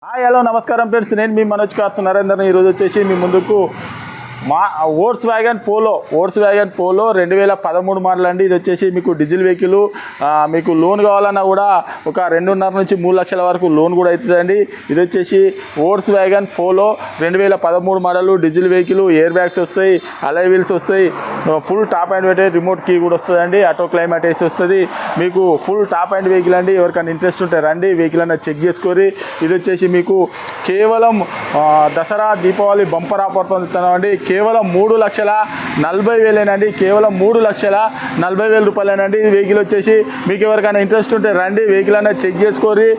Hi hello నమస్కారం friends, నేను మీ Manoj cars నరేందర్ని ఈరోజు వచ్చేసి మీ ముందుకు వోక్స్ వ్యాగన్ పోలో 2013 మోడల్ అండి. ఇది వచ్చేసి మీకు డీజిల్ వెహికల్. మీకు లోన్ కావాలన్నా కూడా ఒక 2.5 నుంచి 3 లక్షల వరకు లోన్ కూడా అవుతుందండి. ఇది వచ్చేసి Volkswagen Polo 2013 model diesel vehicle. Air bags వస్తాయి, అలాయ్ వీల్స్ వస్తాయి, full top and weight, remote key కూడా వస్తుందండి, ఆటో క్లైమేట్ వేసి వస్తుంది. మీకు ఫుల్ టాప్ అండ్ వెహికల్ అండి. ఎవరికైనా ఇంట్రెస్ట్ ఉంటే రండి, వెహికల్ అన్న చెక్ చేసుకోరి. ఇది వచ్చేసి మీకు కేవలం దసరా దీపావళి బంపర్ ఆఫర్తో ఇస్తున్నామండి. కేవలం 3,40,000 కేవలం 3,40,000 రూపాయలేనండి. ఈ వెహికల్ వచ్చేసి మీకు ఎవరికైనా ఇంట్రెస్ట్ ఉంటే రండి, వెహికల్ అనేది చెక్ చేసుకోరి.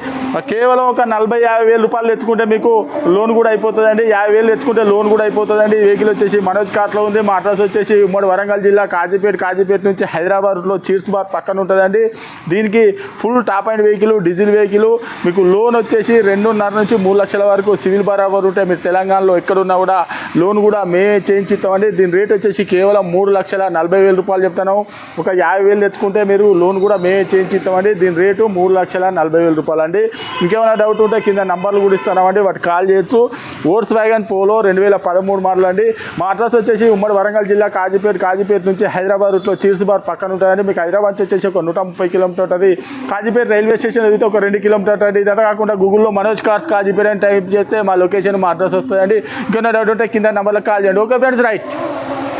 కేవలం ఒక 40,000-50,000 రూపాయలు తెచ్చుకుంటే మీకు లోన్ కూడా అయిపోతుందండి. 50,000 తెచ్చుకుంటే లోన్ కూడా అయిపోతుందండి. ఈ వెహికల్ వచ్చేసి మనోజ్ కార్లో ఉంది. మా అడ్రస్ వచ్చేసి ఉమ్మడి వరంగల్ జిల్లా కాజీపేట నుంచి హైదరాబాద్లో చీర్స్ బార్ పక్కన ఉంటుందండి. దీనికి full top and vehicle, diesel vehicle. మీకు లోన్ వచ్చేసి 2.5 నుంచి 3 లక్షల వరకు సివిల్ బరాబర్ ఉంటే మీరు తెలంగాణలో ఎక్కడున్నా కూడా లోన్ కూడా మేమే చేయించిస్తామండి. దీని రేట్ వచ్చేసి కేవలం 3,40,000 రూపాయలు చెప్తాను. ఒక 50,000 తెచ్చుకుంటే మీరు లోన్ కూడా మేమే చేయించిస్తామండి. దీని రేటు 3,40,000 రూపాయలు అండి. ఇంకేమైనా డౌట్ ఉంటే కింద నంబర్లు కూడా ఇస్తామండి, వాటి కాల్ చేయొచ్చు. వోక్స్ వ్యాగన్ పోలో 2013 మోడల్ అండి. మా అడ్రస్ వచ్చేసి ఉమ్మడి వరంగల్ జిల్లా కాజీపేట నుంచి హైదరాబాద్ రూట్లో చీర్స్ బార్ పక్కన ఉంటుందండి. మీకు హైదరాబాద్ నుంచి వచ్చేసి ఒక 130 కిలోమీటర్ ఉంటుంది. కాజీపేట రైల్వే స్టేషన్ అయితే ఒక 2 కిలోమీటర్ ఉంటుంది. ఇదే కాకుండా గూగుల్లో మనోజ్ కార్స్ కాజీపేట అని టైప్ చేస్తే మా లొకేషన్, మా అడ్రస్ వస్తుందండి. ఇంకేమైనా డౌట్ ఉంటే కింద నంబర్లకు కాల్ చేయండి. Okay friends, right.